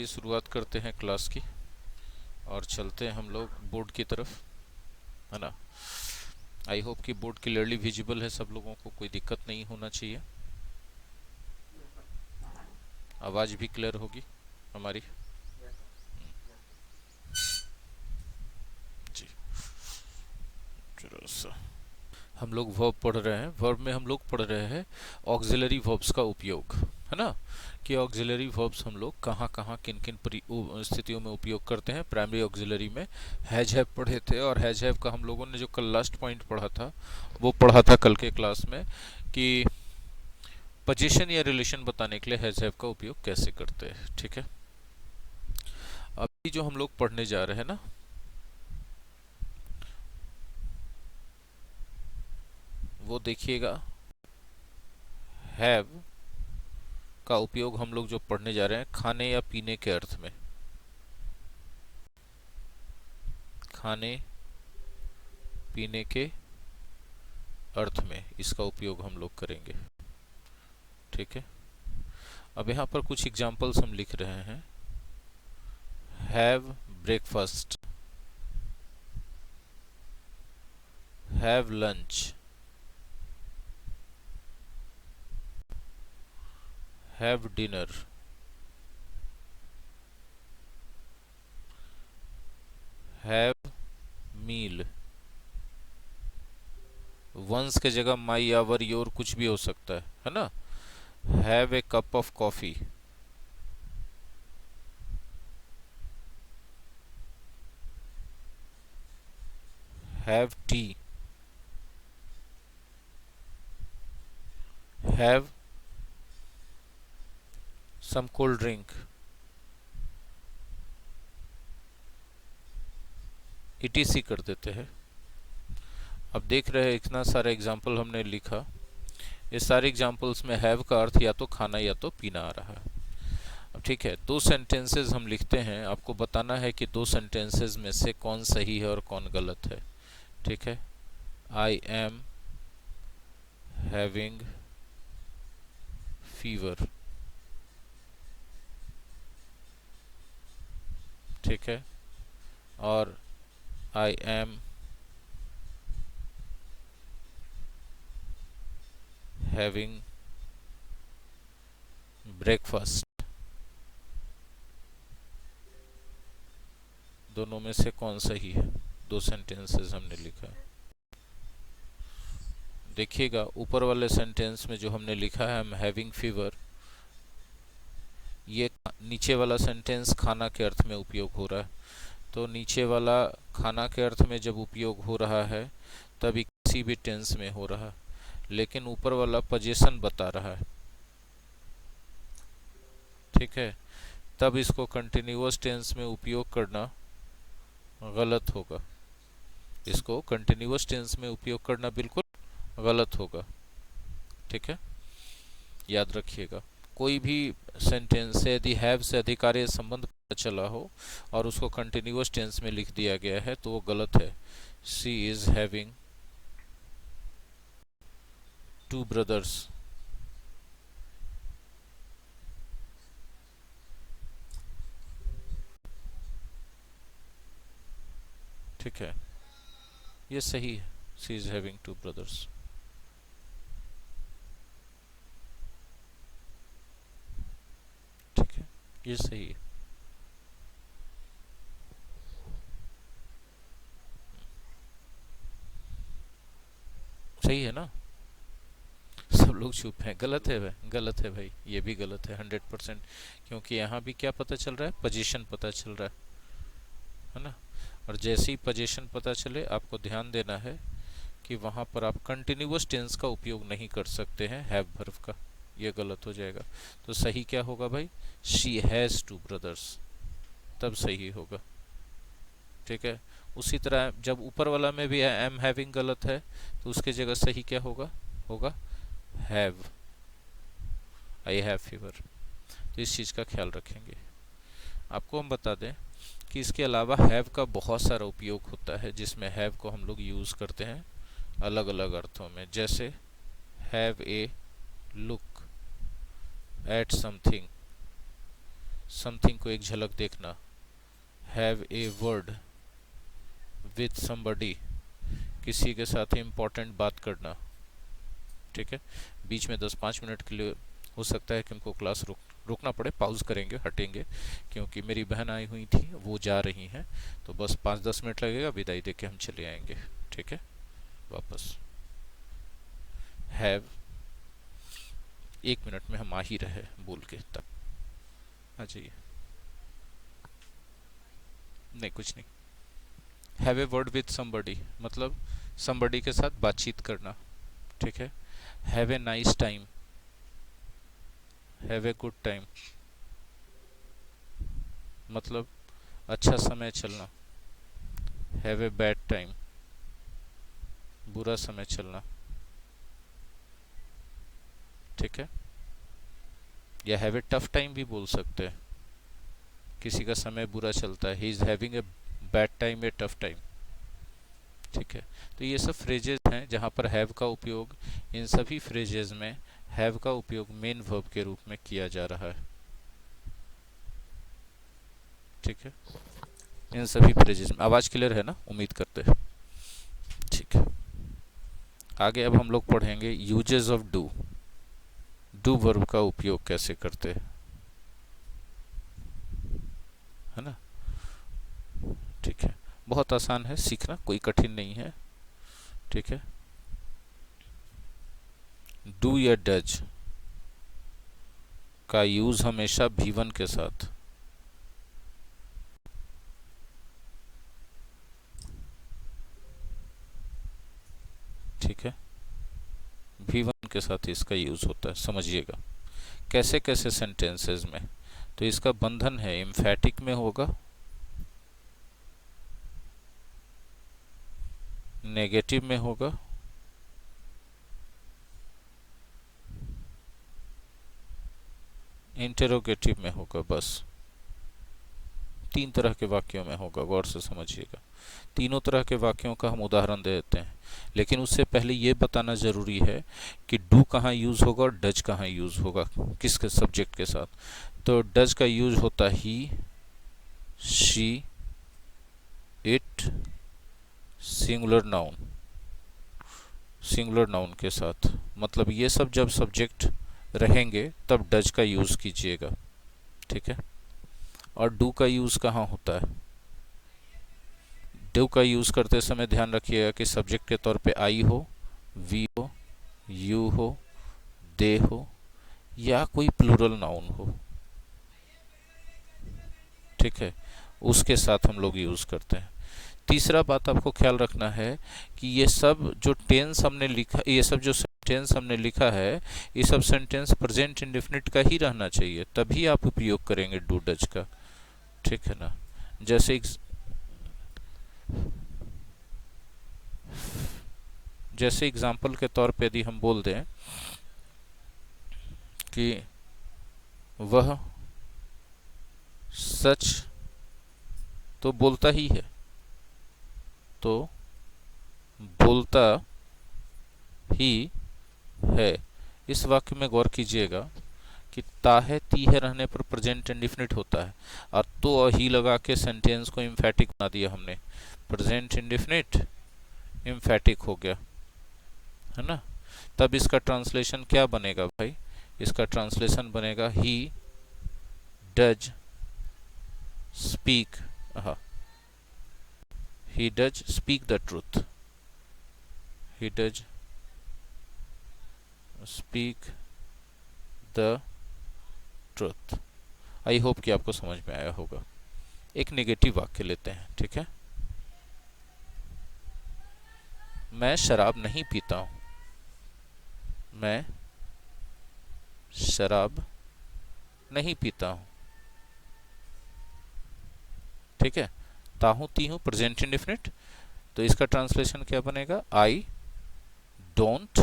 चलिए शुरुआत करते हैं क्लास की और चलते हैं हम लोग बोर्ड की तरफ, है ना। आई होप कि बोर्ड क्लियरली विजिबल है, सब लोगों को कोई दिक्कत नहीं होना चाहिए। आवाज़ भी क्लियर होगी हमारी जी। जरा सा हम लोग वर्ब पढ़ रहे हैं। वर्ब में हम लोग पढ़ रहे हैं ऑक्सिलरी वर्ब्स का उपयोग, है ना। कि ऑक्सिलरी वर्ब्स हम लोग कहाँ कहाँ किन किन स्थितियों में उपयोग करते हैं। प्राइमरी ऑक्सिलरी में हैज हैव पढ़े थे, और हैज हैव का हम लोगों ने जो कल लास्ट पॉइंट पढ़ा था वो पढ़ा था कल के क्लास में कि पोजीशन या रिलेशन बताने के लिए हैज हैव का उपयोग कैसे करते हैं। ठीक है, अभी जो हम लोग पढ़ने जा रहे हैं ना, वो देखिएगा। हैव का उपयोग हम लोग जो पढ़ने जा रहे हैं खाने या पीने के अर्थ में, खाने पीने के अर्थ में इसका उपयोग हम लोग करेंगे। ठीक है, अब यहाँ पर कुछ एग्जाम्पल्स हम लिख रहे हैं। Have breakfast, have lunch, have dinner, have meal. Once के जगह माई, आवर, योर कुछ भी हो सकता है ना। Have a cup of coffee, have tea, have some cold drink, etc कर देते हैं। अब देख रहे हैं इतना सारा एग्जाम्पल हमने लिखा, इस सारे एग्जाम्पल्स में हैव का अर्थ या तो खाना या तो पीना आ रहा है। अब ठीक है, दो सेंटेंसेस हम लिखते हैं, आपको बताना है कि दो सेंटेंसेस में से कौन सही है और कौन गलत है। ठीक है, आई एम हैविंग फीवर, ठीक है, और आई एम हैविंग ब्रेकफास्ट। दोनों में से कौन सही है? दो सेंटेंसेस हमने लिखा है। देखिएगा ऊपर वाले सेंटेंस में जो हमने लिखा है आई एम हैविंग फीवर, ये नीचे वाला सेंटेंस खाना के अर्थ में उपयोग हो रहा है। तो नीचे वाला खाना के अर्थ में जब उपयोग हो रहा है तभी किसी भी टेंस में हो रहा है, लेकिन ऊपर वाला पोजीशन बता रहा है। ठीक है, तब इसको कंटिन्यूअस टेंस में उपयोग करना गलत होगा। इसको कंटिन्यूअस टेंस में उपयोग करना बिल्कुल गलत होगा। ठीक है, याद रखिएगा। कोई भी सेंटेंस से यदि हैव से अधिकार्य संबंध पता चला हो और उसको कंटिन्यूअस टेंस में लिख दिया गया है तो वो गलत है। She is having 2 brothers. ठीक है, ये सही है। She is having 2 brothers. ठीक है, ये सही है। सही है ना। सब लोग चुप हैं। गलत है भाई, गलत है भाई, ये भी गलत है 100%। क्योंकि यहाँ भी क्या पता चल रहा है? पोजीशन पता चल रहा है ना। और जैसे ही पोजीशन पता चले आपको ध्यान देना है कि वहाँ पर आप कंटिन्यूअस टेंस का उपयोग नहीं कर सकते हैं हैव वर्ब का, ये गलत हो जाएगा। तो सही क्या होगा भाई? शी हैज़ 2 ब्रदर्स, तब सही होगा। ठीक है, उसी तरह जब ऊपर वाला में भी एम हैविंग गलत है तो उसके जगह सही क्या होगा? होगा हैव, आई हैव फीवर। तो इस चीज़ का ख्याल रखेंगे। आपको हम बता दें कि इसके अलावा हैव का बहुत सारा उपयोग होता है जिसमें हैव को हम लोग यूज़ करते हैं अलग अलग अर्थों में। जैसे have a look at something, something को एक झलक देखना, have a word with somebody, किसी के साथ इम्पोर्टेंट बात करना, ठीक है। बीच में 10-5 मिनट के लिए हो सकता है कि हमको क्लास रुकना पड़े, पॉज करेंगे, हटेंगे, क्योंकि मेरी बहन आई हुई थी, वो जा रही हैं, तो बस 5-10 मिनट लगेगा, विदाई देके हम चले आएंगे, ठीक है। वापस हैव, 1 मिनट में हम आ ही रहे बोल के, तब आ जाइए। नहीं, कुछ नहीं। Have a word with somebody मतलब समबडी के साथ बातचीत करना, ठीक है। Have a nice time, have a good time मतलब अच्छा समय चलना, हैव ए बैड टाइम बुरा समय चलना, ठीक है। या हैव ए टफ टाइम भी बोल सकते हैं, किसी का समय बुरा चलता है, he is having a bad time, A tough time, ठीक है। तो ये सब फ्रेजेस हैं जहाँ पर हैव का उपयोग, इन सभी फ्रेजेस में हैव का उपयोग मेन वर्ब के रूप में किया जा रहा है, ठीक है। इन सभी फ्रेजेस में आवाज क्लियर है ना, उम्मीद करते हैं, ठीक है। आगे अब हम लोग पढ़ेंगे यूजेस ऑफ डू वर्ब का उपयोग कैसे करते हैं, है ना, ठीक है। बहुत आसान है सीखना, कोई कठिन नहीं है, ठीक है। डू या डज का यूज हमेशा V1 के साथ, ठीक है, V1 के साथ इसका यूज होता है, समझिएगा कैसे कैसे सेंटेंसेस में। तो इसका बंधन है, एम्फैटिक में होगा, नेगेटिव में होगा, इंटेरोगेटिव में होगा, बस 3 तरह के वाक्यों में होगा, गौर से समझिएगा। तीनों तरह के वाक्यों का हम उदाहरण दे देते हैं, लेकिन उससे पहले ये बताना जरूरी है कि डू कहाँ यूज होगा और डज कहाँ यूज होगा, किसके सब्जेक्ट के साथ। तो डज का यूज होता ही शी, इट, सिंगुलर नाउन के साथ, मतलब ये सब जब सब्जेक्ट रहेंगे तब डज का यूज कीजिएगा, ठीक है। और डू का यूज कहाँ होता है, डू का यूज करते समय ध्यान रखिएगा कि सब्जेक्ट के तौर पे आई हो, वी हो, यू हो, दे हो, या कोई प्लूरल नाउन हो, ठीक है, उसके साथ हम लोग यूज करते हैं। तीसरा बात आपको ख्याल रखना है कि ये सब जो टेंस हमने लिखा, ये सब जो सेंटेंस हमने लिखा है, ये सब सेंटेंस प्रेजेंट इंडेफिनिट का ही रहना चाहिए, तभी आप उपयोग करेंगे डू डज का, ठीक है ना। जैसे एग्जाम्पल के तौर पे यदि हम बोल दें कि वह सच तो बोलता ही है, तो बोलता ही है, इस वाक्य में गौर कीजिएगा कि ता है ती है रहने पर प्रेजेंट इंडेफिनिट होता है, और तो और ही लगा के सेंटेंस को एम्फैटिक बना दिया हमने, प्रेजेंट इंडेफिनिट एम्फैटिक हो गया, है ना। तब इसका ट्रांसलेशन क्या बनेगा भाई, इसका ट्रांसलेशन बनेगा he does speak, he does speak the truth, he does speak the truth। I hope कि आपको समझ में आया होगा। एक नेगेटिव वाक्य लेते हैं, ठीक है। मैं शराब नहीं पीता हूं, मैं शराब नहीं पीता हूं, ठीक है। ताहू ती हूं प्रेजेंट इंडेफिनिट, तो इसका ट्रांसलेशन क्या बनेगा, आई डोंट,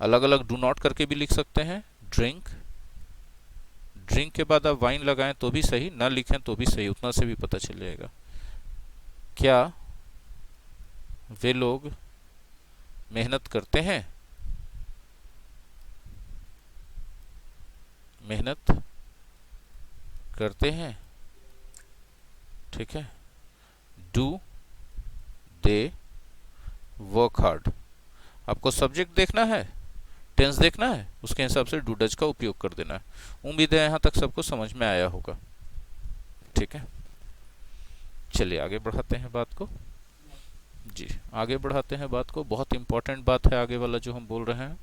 अलग अलग डू नॉट करके भी लिख सकते हैं, ड्रिंक, ड्रिंक के बाद आप वाइन लगाएं तो भी सही, ना लिखें तो भी सही, उतना से भी पता चल जाएगा। क्या वे लोग मेहनत करते हैं, मेहनत करते हैं, ठीक है। Do they work hard. आपको सब्जेक्ट देखना है, टेंस देखना है, उसके हिसाब से डू डज का उपयोग कर देना है। उम्मीद है यहां तक सबको समझ में आया होगा, ठीक है। चलिए आगे बढ़ाते हैं बात को। जी, आगे बढ़ाते हैं बात को। बहुत इंपॉर्टेंट बात है आगे वाला जो हम बोल रहे हैं,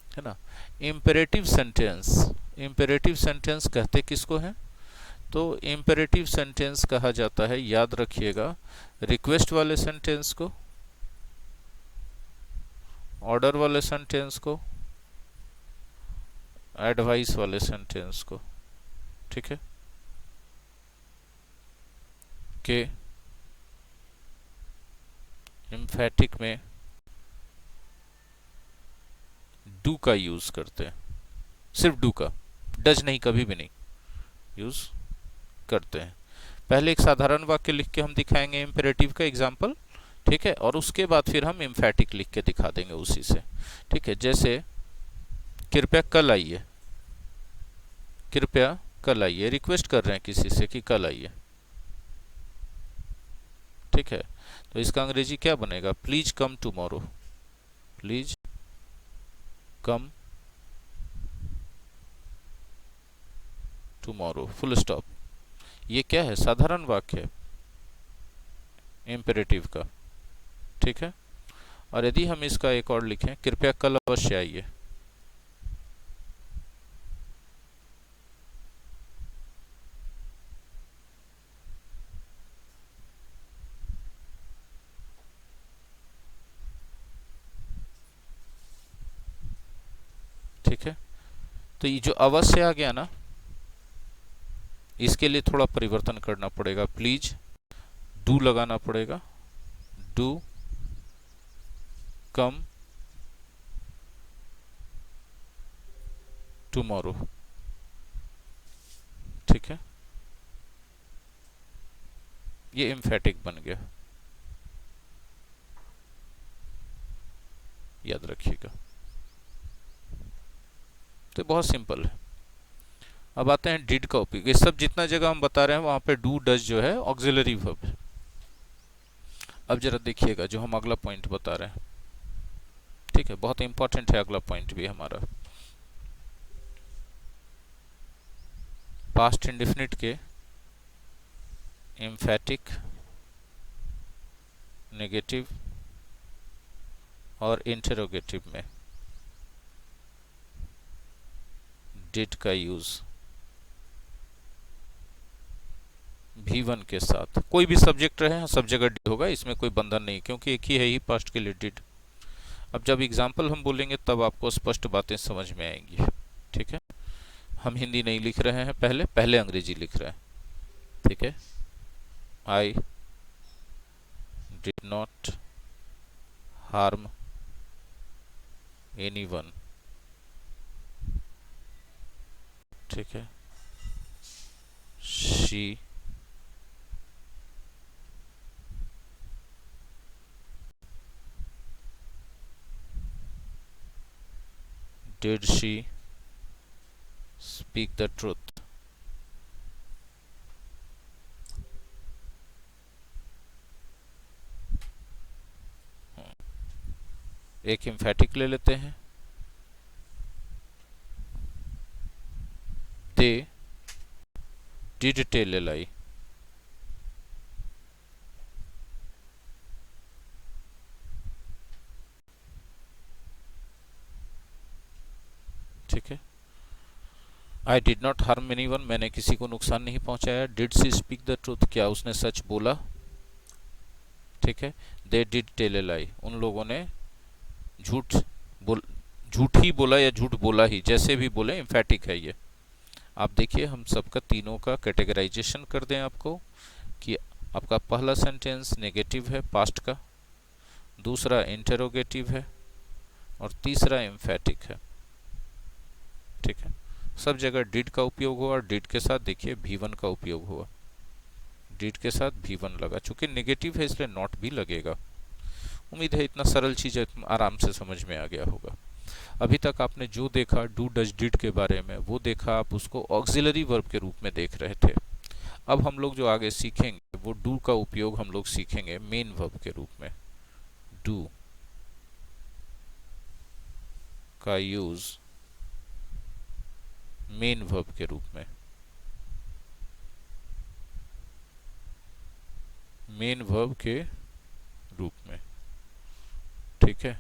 है ना। Imperative sentence. इम्पेरेटिव सेंटेंस कहते किसको हैं? तो इम्पेरेटिव सेंटेंस कहा जाता है, याद रखिएगा, रिक्वेस्ट वाले सेंटेंस को, ऑर्डर वाले सेंटेंस को, एडवाइस वाले सेंटेंस को, ठीक है, के एम्फेटिक में डू का यूज करते हैं। सिर्फ डू का, डज नहीं, कभी भी नहीं यूज करते हैं। पहले एक साधारण वाक्य लिख के हम दिखाएंगे इम्पेरेटिव का एग्जाम्पल, ठीक है, और उसके बाद फिर हम एम्फेटिक लिख के दिखा देंगे उसी से, ठीक है। जैसे कृपया कल आइए, कृपया कल आइए, रिक्वेस्ट कर रहे हैं किसी से कि कल आइए, ठीक है। तो इसका अंग्रेजी क्या बनेगा? Please come tomorrow, please come tomorrow, full stop. ये क्या है? साधारण वाक्य है इम्पेरेटिव का, ठीक है। और यदि हम इसका एक और लिखें, कृपया कल अवश्य आइए, ठीक है। तो ये जो अवश्य आ गया ना, इसके लिए थोड़ा परिवर्तन करना पड़ेगा, प्लीज डू लगाना पड़ेगा, डू कम टुमारो, ठीक है। ये एम्फेटिक बन गया, याद रखिएगा। तो बहुत सिंपल है। अब आते हैं डिड का उपयोग। ये सब जितना जगह हम बता रहे हैं वहां पे डू डज जो है ऑक्सिलरी वर्ब है। अब जरा देखिएगा जो हम अगला पॉइंट बता रहे हैं, ठीक है, बहुत इंपॉर्टेंट है अगला पॉइंट भी हमारा। पास्ट इंडेफिनिट के एम्फेटिक, नेगेटिव और इंटरोगेटिव में डिड का यूज V1 के साथ, कोई भी सब्जेक्ट रहे सब जगह डिड होगा, इसमें कोई बंधन नहीं, क्योंकि एक ही है ही पास्ट के लिए डिड। अब जब एग्जाम्पल हम बोलेंगे तब आपको स्पष्ट बातें समझ में आएंगी, ठीक है। हम हिंदी नहीं लिख रहे हैं, पहले पहले अंग्रेजी लिख रहे हैं, ठीक है। I did not harm anyone, ठीक है। She did she speak the truth? एक एम्फेटिक ले लेते हैं, they did tell a lie, ठीक है। I did not harm anyone, मैंने किसी को नुकसान नहीं पहुंचाया। Did she speak the truth, क्या उसने सच बोला, ठीक है। दे डिड टेल ए लाई, उन लोगों ने झूठ झूठ ही बोला या झूठ बोला ही, जैसे भी बोले एम्फेटिक है ये। आप देखिए हम सबका तीनों का कैटेगराइजेशन कर दें आपको, कि आपका पहला सेंटेंस नेगेटिव है पास्ट का, दूसरा इंटरोगेटिव है और तीसरा एम्फेटिक है, ठीक है। सब जगह डिड का उपयोग हुआ और डिड के साथ देखिए V1 का उपयोग हुआ, डिड के साथ V1 लगा, चूंकि नेगेटिव है इसलिए नॉट भी लगेगा। उम्मीद है इतना सरल चीज आराम से समझ में आ गया होगा। अभी तक आपने जो देखा डू डज डिड के बारे में, वो देखा आप उसको ऑक्सिलरी वर्ब के रूप में देख रहे थे। अब हम लोग जो आगे सीखेंगे वो डू का उपयोग हम लोग सीखेंगे मेन वर्ब के रूप में। डू का यूज मेन वर्ब के रूप में, मेन वर्ब के रूप में। ठीक है,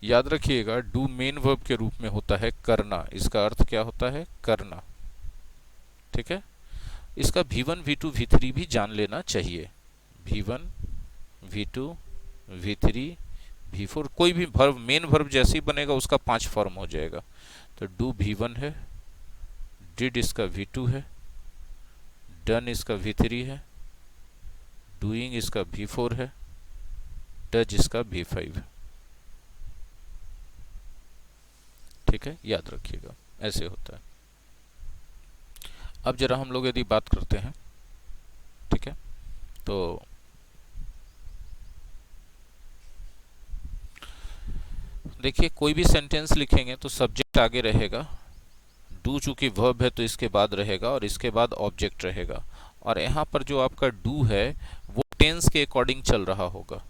याद रखिएगा डू मेन वर्ब के रूप में होता है करना। इसका अर्थ क्या होता है? करना। ठीक है, इसका V1 V2 V3 भी जान लेना चाहिए। V1 V2 V3 V4, कोई भी वर्ब मेन वर्ब जैसे ही बनेगा उसका 5 फॉर्म हो जाएगा। तो डू V1 है, डिड इसका V2 है, डन इसका V3 है, डूइंग इसका V4 है, डज इसका V5 है। ठीक है, याद रखिएगा ऐसे होता है। अब जरा हम लोग यदि बात करते हैं, ठीक है, तो देखिए कोई भी सेंटेंस लिखेंगे तो सब्जेक्ट आगे रहेगा, डू चूंकि वर्ब है तो इसके बाद रहेगा और इसके बाद ऑब्जेक्ट रहेगा। और यहाँ पर जो आपका डू है वो टेंस के अकॉर्डिंग चल रहा होगा,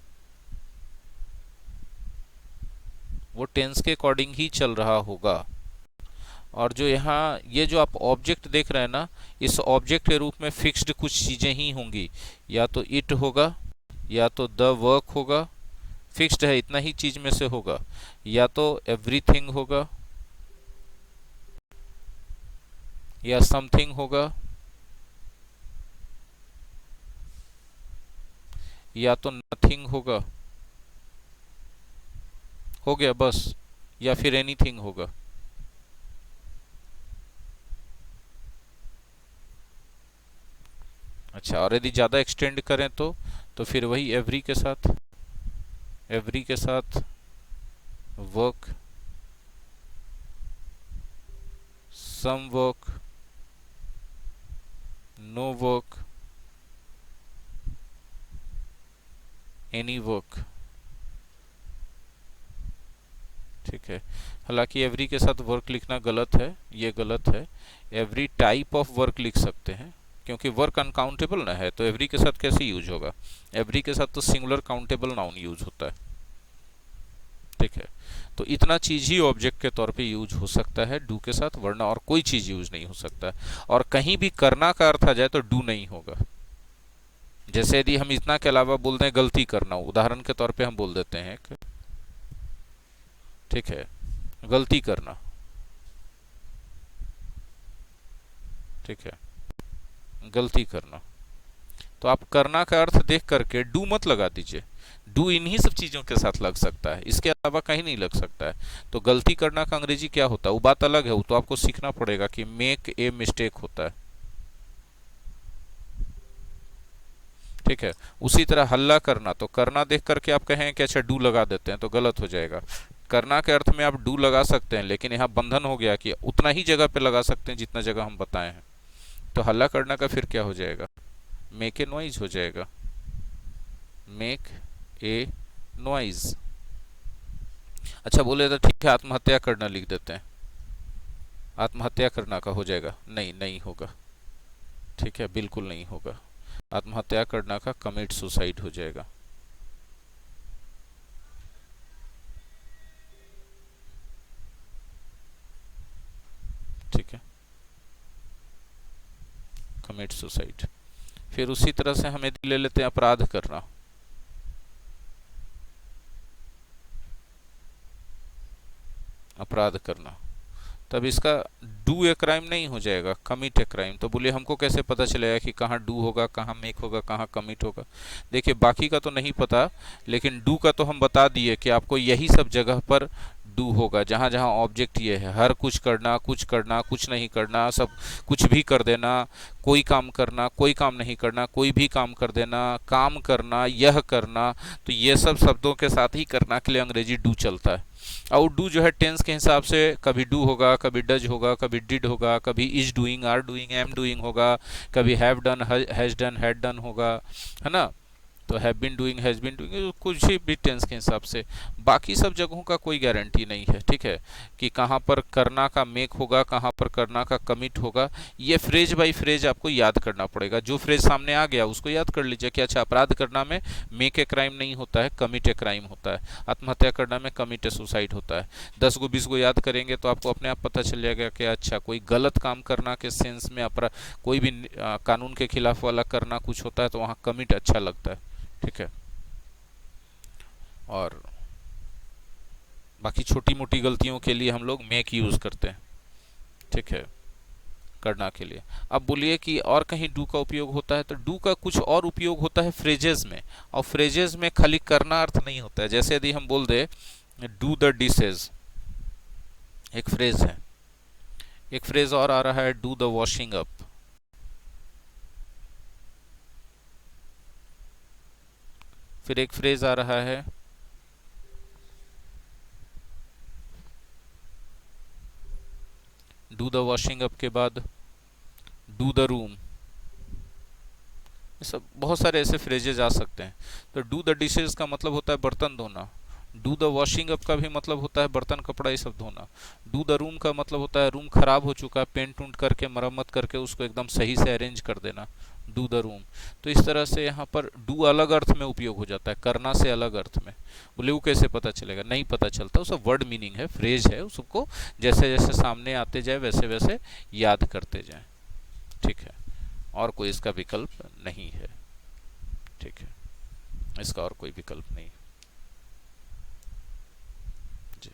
वो टेंस के अकॉर्डिंग ही चल रहा होगा। और जो यहाँ ये जो आप ऑब्जेक्ट देख रहे हैं ना, इस ऑब्जेक्ट के रूप में फिक्स्ड कुछ चीजें ही होंगी, या तो इट होगा, या तो द वर्क होगा, फिक्स्ड है इतना ही चीज में से होगा, या तो एवरीथिंग होगा, या समथिंग होगा, या तो नथिंग होगा, हो गया बस, या फिर एनीथिंग होगा। अच्छा, और यदि ज्यादा एक्सटेंड करें तो फिर वही एवरी के साथ, एवरी के साथ work, some work, no work, any work. ठीक है, हालांकि एवरी के साथ वर्क लिखना गलत है, ये गलत है। एवरी टाइप ऑफ वर्क लिख सकते हैं, क्योंकि वर्क अनकाउंटेबल ना है, तो एवरी के साथ कैसे यूज होगा? एवरी के साथ तो सिंगुलर काउंटेबल नाउन यूज होता है। ठीक है, तो इतना चीज ही ऑब्जेक्ट के तौर पे यूज हो सकता है डू के साथ, वरना और कोई चीज यूज नहीं हो सकता है। और कहीं भी करना का अर्थ आ जाए तो डू नहीं होगा। जैसे यदि हम इतना के अलावा बोल दें गलती करना, उदाहरण के तौर पे हम बोल देते हैं कि, ठीक है, गलती करना। ठीक है, गलती करना, तो आप करना का अर्थ देख करके डू मत लगा दीजिए। डू इन्हीं सब चीजों के साथ लग सकता है, इसके अलावा कहीं नहीं लग सकता है। तो गलती करना का अंग्रेजी क्या होता है वो बात अलग है, वो तो आपको सीखना पड़ेगा कि मेक ए मिस्टेक होता है। ठीक है, उसी तरह हल्ला करना, तो करना देख करके आप कहें कि अच्छा डू लगा देते हैं, तो गलत हो जाएगा। करना के अर्थ में आप डू लगा सकते हैं, लेकिन यहाँ बंधन हो गया कि उतना ही जगह पे लगा सकते हैं जितना जगह हम बताए हैं। तो हल्ला करना का फिर क्या हो जाएगा? मेक ए नॉइज हो जाएगा, मेक ए नॉइज। अच्छा बोले तो ठीक है, आत्महत्या करना लिख देते हैं, आत्महत्या करना का हो जाएगा? नहीं, नहीं होगा। ठीक है, बिल्कुल नहीं होगा। आत्महत्या करना का कमिट सुसाइड हो जाएगा। ठीक है, कमिट सुसाइड। फिर उसी तरह से हम यदि ले लेते हैं अपराध करना, अपराध करना, तब इसका डू ए क्राइम नहीं हो जाएगा, कमिट ए क्राइम। तो बोलिए हमको कैसे पता चलेगा कि कहाँ डू होगा, कहाँ मेक होगा, कहाँ कमिट होगा? देखिए बाकी का तो नहीं पता, लेकिन डू का तो हम बता दिए कि आपको यही सब जगह पर डू होगा, जहाँ जहाँ ऑब्जेक्ट ये है। हर कुछ करना, कुछ नहीं करना, सब कुछ भी कर देना, कोई काम करना, कोई काम नहीं करना, कोई भी काम कर देना, काम करना, यह करना, तो ये सब शब्दों के साथ ही करना के लिए अंग्रेजी डू चलता है। और डू जो है टेंस के हिसाब से कभी डू होगा, कभी डज होगा, कभी डिड होगा, कभी is doing, are doing, am doing होगा, कभी have done, has done, had done होगा, है ना? तो have been doing, has been doing, कुछ भी टेंस के हिसाब से। बाकी सब जगहों का कोई गारंटी नहीं है, ठीक है, कि कहाँ पर करना का मेक होगा, कहाँ पर करना का कमिट होगा। ये फ्रेज बाय फ्रेज आपको याद करना पड़ेगा। जो फ्रेज सामने आ गया उसको याद कर लीजिए कि अच्छा, अपराध करना में मेक ए क्राइम नहीं होता है, कमिट ए क्राइम होता है। आत्महत्या करना में कमिट ए सुसाइड होता है। 10 गो 20 गो याद करेंगे तो आपको अपने आप पता चल जाएगा कि अच्छा, कोई गलत काम करना के सेंस में अपराध, कोई भी कानून के खिलाफ वाला करना कुछ होता है तो वहाँ कमिट अच्छा लगता है, ठीक है। और बाकी छोटी मोटी गलतियों के लिए हम लोग मेक यूज करते हैं, ठीक है, करना के लिए। अब बोलिए कि और कहीं डू का उपयोग होता है, तो डू का कुछ और उपयोग होता है फ्रेजेस में, और फ्रेजेस में खाली करना अर्थ नहीं होता है। जैसे यदि हम बोल दे डू द डिशेज, एक फ्रेज है। एक फ्रेज और आ रहा है डू द वॉशिंग अप। फिर एक फ्रेज आ रहा है डू द वॉशिंग अप के बाद डू द रूम। ये सब बहुत सारे ऐसे फ्रेजेज आ सकते हैं। तो डू द डिशेज का मतलब होता है बर्तन धोना। डू द वॉशिंग अप का भी मतलब होता है बर्तन कपड़ा ये सब धोना। डू द रूम का मतलब होता है रूम खराब हो चुका है, पेंट उंट करके मरम्मत करके उसको एकदम सही से अरेंज कर देना, डू द रूम। तो इस तरह से यहाँ पर डू अलग अर्थ में उपयोग हो जाता है, करना से अलग अर्थ में। बोले वो कैसे पता चलेगा? नहीं पता चलता, उसका वर्ड मीनिंग है, फ्रेज है, उसको जैसे जैसे सामने आते जाए वैसे वैसे याद करते जाए, ठीक है। और कोई इसका विकल्प नहीं है, ठीक है, इसका और कोई विकल्प नहीं जी।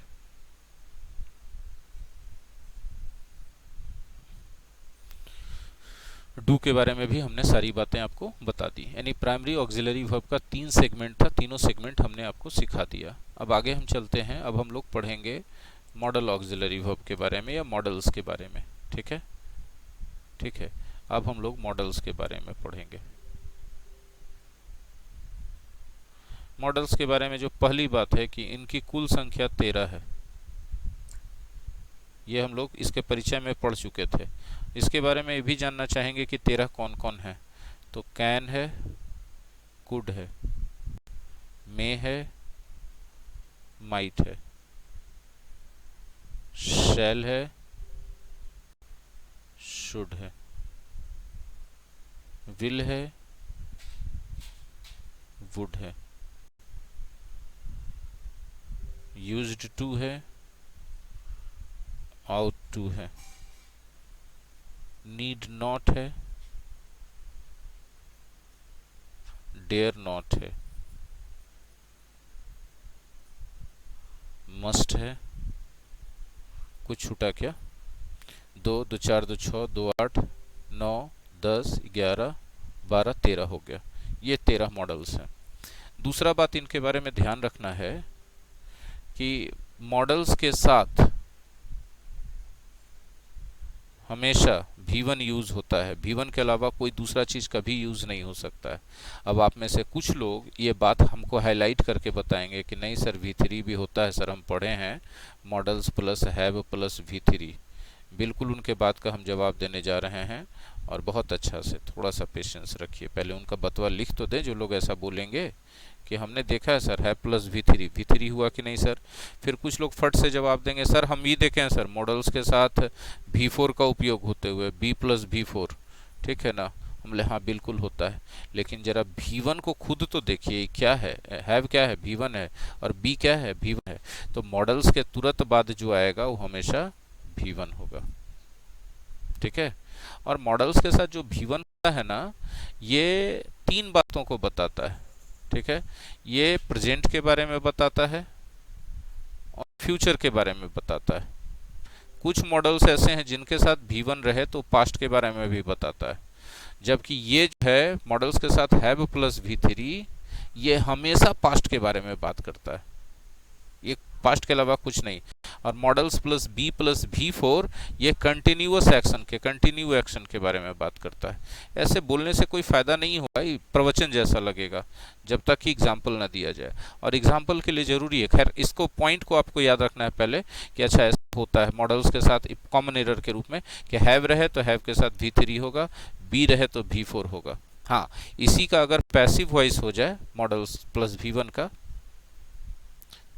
डू के बारे में भी हमने सारी बातें आपको बता दी। यानी प्राइमरी ऑक्सिलरी वर्ब का 3 सेगमेंट था, तीनों सेगमेंट हमने आपको सिखा दिया। अब आगे हम चलते हैं, अब हम लोग पढ़ेंगे मॉडल ऑक्सिलरी वर्ब के बारे में या मॉडल्स के बारे में, ठीक है, ठीक है। अब हम लोग मॉडल्स के बारे में पढ़ेंगे। मॉडल्स के बारे में जो पहली बात है कि इनकी कुल संख्या 13 है। ये हम लोग इसके परिचय में पढ़ चुके थे। इसके बारे में ये भी जानना चाहेंगे कि 13 कौन कौन है। तो कैन है, कुड है, मे है, माइट है, शैल है, शुड है, विल है, वुड है, यूज्ड टू है, आउट टू है, नीड नॉट है, डेयर नॉट है, मस्ट है, कुछ छूटा क्या? 2 2 4 2 6 2 8 9 10 11 12 13 हो गया। ये 13 मॉडल्स हैं। दूसरा बात इनके बारे में ध्यान रखना है कि मॉडल्स के साथ हमेशा V1 यूज होता है। V1 के अलावा कोई दूसरा चीज कभी यूज नहीं हो सकता है। अब आप में से कुछ लोग ये बात हमको हाईलाइट करके बताएंगे कि नहीं सर V3 भी होता है, सर हम पढ़े हैं models plus have plus V3। बिल्कुल उनके बात का हम जवाब देने जा रहे हैं, और बहुत अच्छा से थोड़ा सा पेशेंस रखिए। पहले उनका बतवा लिख तो दें जो लोग ऐसा बोलेंगे कि हमने देखा है सर हैव प्लस V3 हुआ कि नहीं सर। फिर कुछ लोग फट से जवाब देंगे सर हम भी देखे हैं सर मॉडल्स के साथ V4 का उपयोग होते हुए, B प्लस V4, ठीक है ना। हम बोले हाँ बिल्कुल होता है, लेकिन जरा V1 को खुद तो देखिए क्या है, हैव क्या है, V1 है, और B क्या है, V1 है। तो मॉडल्स के तुरंत बाद जो आएगा वो हमेशा V1 होगा, ठीक है। और मॉडल्स के साथ जो V1 होता है ना, ये 3 बातों को बताता है, ठीक है। ये प्रेजेंट के बारे में बताता है और फ्यूचर के बारे में बताता है। कुछ मॉडल्स ऐसे हैं जिनके साथ V1 रहे तो पास्ट के बारे में भी बताता है, जबकि ये जो है मॉडल्स के साथ हैव प्लस V3 ये हमेशा पास्ट के बारे में बात करता है, ये पास्ट के अलावा कुछ नहीं। और models plus B plus V4 ये कंटिन्यूअस एक्शन के, कंटिन्यू एक्शन के बारे में बात करता है। ऐसे बोलने से कोई फायदा नहीं होगा, ये प्रवचन जैसा लगेगा जब तक कि एग्जाम्पल ना दिया जाए, और एग्जाम्पल के लिए जरूरी है। खैर इसको पॉइंट को आपको याद रखना है पहले कि अच्छा ऐसा होता है मॉडल्स के साथ कॉमन एरर के रूप में कि हैव रहे तो हैव के साथ V3 होगा, B रहे तो V4 होगा, हाँ, इसी का अगर पैसिव वॉइस हो जाए मॉडल्स प्लस V1 का,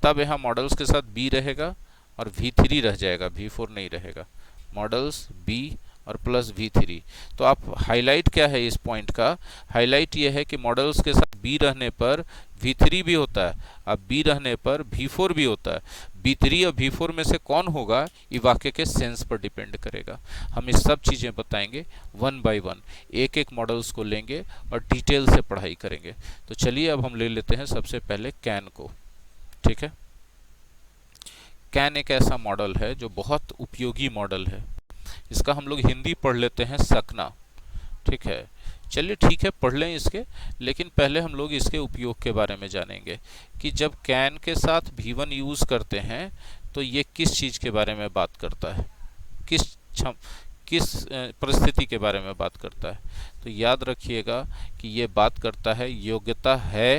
तब यहाँ मॉडल्स के साथ बी रहेगा और V3 रह जाएगा, V4 नहीं रहेगा। मॉडल्स बी और प्लस V3। तो आप हाईलाइट क्या है इस पॉइंट का, हाईलाइट ये है कि मॉडल्स के साथ बी रहने पर V3 भी होता है, अब बी रहने पर V4 भी होता है। B3 और V4 में से कौन होगा ये वाक्य के सेंस पर डिपेंड करेगा। हम इस सब चीज़ें बताएंगे वन बाय वन, एक एक मॉडल्स को लेंगे और डिटेल से पढ़ाई करेंगे। तो चलिए अब हम ले लेते हैं सबसे पहले कैन को। ठीक है, कैन एक ऐसा मॉडल है जो बहुत उपयोगी मॉडल है। इसका हम लोग हिंदी पढ़ लेते हैं सकना। ठीक है, चलिए ठीक है पढ़ लें इसके, लेकिन पहले हम लोग इसके उपयोग के बारे में जानेंगे कि जब कैन के साथ V1 यूज़ करते हैं तो ये किस चीज़ के बारे में बात करता है, किस परिस्थिति के बारे में बात करता है। तो याद रखिएगा कि ये बात करता है योग्यता है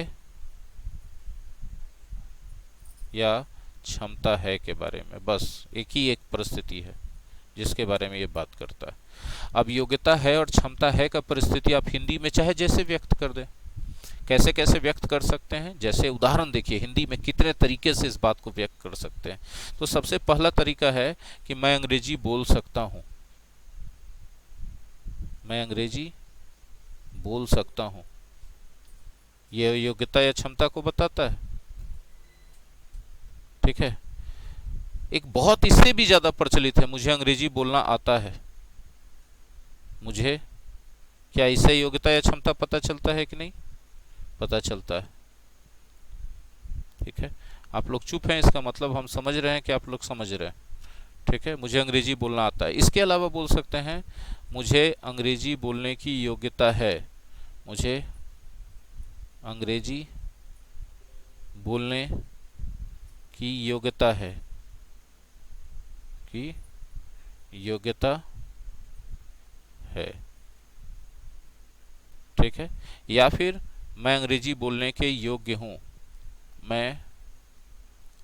या क्षमता है के बारे में। बस एक ही एक परिस्थिति है जिसके बारे में ये बात करता है। अब योग्यता है और क्षमता है का परिस्थिति आप हिंदी में चाहे जैसे व्यक्त कर दें। कैसे कैसे व्यक्त कर सकते हैं, जैसे उदाहरण देखिए हिंदी में कितने तरीके से इस बात को व्यक्त कर सकते हैं। तो सबसे पहला तरीका है कि मैं अंग्रेजी बोल सकता हूं। मैं अंग्रेजी बोल सकता हूं, यह योग्यता या क्षमता को बताता है। ठीक है, एक बहुत इससे भी ज्यादा प्रचलित है, मुझे अंग्रेजी बोलना आता है। मुझे, क्या इससे योग्यता या क्षमता पता चलता है कि नहीं? पता चलता है। ठीक है, आप लोग चुप हैं, इसका मतलब हम समझ रहे हैं कि आप लोग समझ रहे हैं। ठीक है, मुझे अंग्रेजी बोलना आता है। इसके अलावा बोल सकते हैं मुझे अंग्रेजी बोलने की योग्यता है। मुझे अंग्रेजी बोलने की योग्यता है, की योग्यता है। ठीक है, या फिर मैं अंग्रेजी बोलने के योग्य हूं। मैं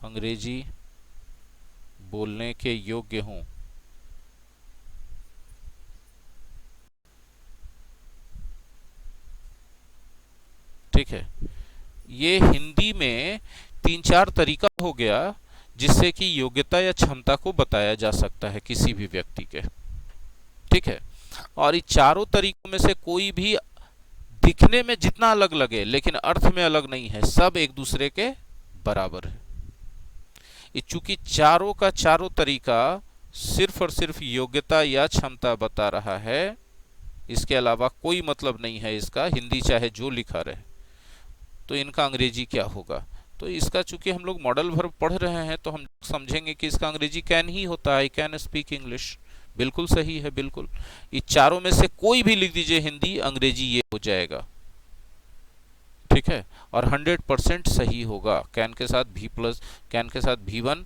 अंग्रेजी बोलने के योग्य हूं। ठीक है, ये हिंदी में 3-4 तरीका हो गया जिससे कि योग्यता या क्षमता को बताया जा सकता है किसी भी व्यक्ति के। ठीक है, और इन चारों तरीकों में से कोई भी दिखने में जितना अलग लगे लेकिन अर्थ में अलग नहीं है, सब एक दूसरे के बराबर है। चूंकि चारों का चारों तरीका सिर्फ और सिर्फ योग्यता या क्षमता बता रहा है, इसके अलावा कोई मतलब नहीं है इसका, हिंदी चाहे जो लिखा रहे, तो इनका अंग्रेजी क्या होगा। तो इसका चूंकि हम लोग मॉडल वर्ब पढ़ रहे हैं तो हम समझेंगे कि इसका अंग्रेजी कैन ही होता है, आई कैन स्पीक इंग्लिश। बिल्कुल सही है, बिल्कुल। इस चारों में से कोई भी लिख दीजिए हिंदी, अंग्रेजी ये हो जाएगा। ठीक है, और 100% सही होगा। कैन के साथ कैन के साथ V1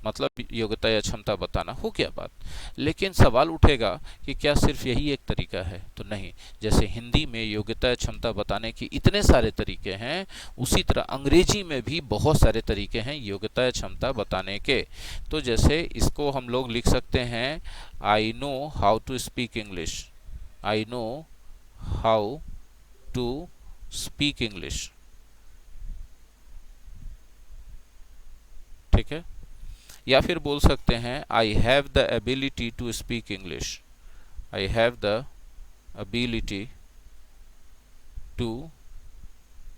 मतलब योग्यता या क्षमता बताना, हो गया बात। लेकिन सवाल उठेगा कि क्या सिर्फ यही एक तरीका है? तो नहीं, जैसे हिंदी में योग्यता या क्षमता बताने के इतने सारे तरीके हैं, उसी तरह अंग्रेजी में भी बहुत सारे तरीके हैं योग्यता या क्षमता बताने के। तो जैसे इसको हम लोग लिख सकते हैं, I know how to speak English. I know how to speak English. ठीक है, या फिर बोल सकते हैं I have the ability to speak English. I have the ability to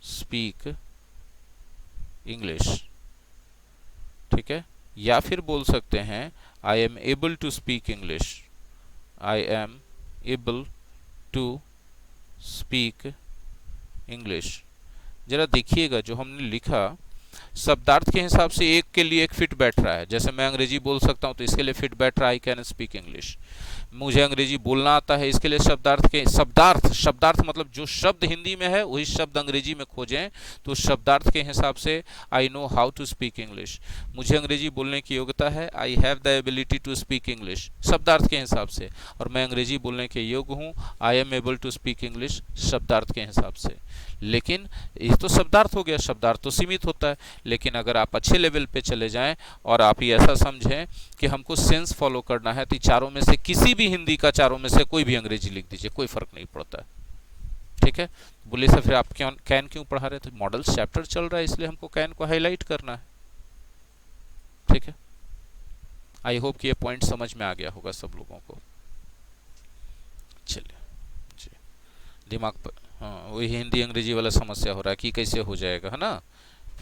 speak English. ठीक है, या फिर बोल सकते हैं I am able to speak English. I am able to speak English. जरा देखिएगा जो हमने लिखा शब्दार्थ के हिसाब से एक के लिए एक फिट बैठ रहा है। जैसे मैं अंग्रेजी बोल सकता हूं तो इसके लिए फिट बैठ रहा है आई कैन स्पीक इंग्लिश। मुझे अंग्रेजी बोलना आता है, इसके लिए शब्दार्थ मतलब जो शब्द हिंदी में है वही शब्द अंग्रेजी में खोजें, तो शब्दार्थ के हिसाब से I know how to speak English. मुझे अंग्रेजी बोलने की योग्यता है, I have the ability to speak English शब्दार्थ के हिसाब से, और मैं अंग्रेजी बोलने के योग्य हूँ, I am able to speak English शब्दार्थ के हिसाब से। लेकिन ये तो शब्दार्थ हो गया, शब्दार्थ तो सीमित होता है। लेकिन अगर आप अच्छे लेवल पे चले जाएं और आप ये ऐसा समझें कि हमको सेंस फॉलो करना है, तो चारों में से किसी भी हिंदी का चारों में से कोई भी अंग्रेजी लिख दीजिए, कोई फर्क नहीं पड़ता है। ठीक है, बोले सर फिर आप क्यों कैन क्यों पढ़ा रहे थे? मॉडल्स चैप्टर चल रहा है इसलिए हमको कैन को हाईलाइट करना है। ठीक है, आई होप कि ये पॉइंट समझ में आ गया होगा सब लोगों को। चलिए जी, दिमाग पर हाँ वही हिंदी अंग्रेजी वाला समस्या हो रहा है कि कैसे हो जाएगा, है ना।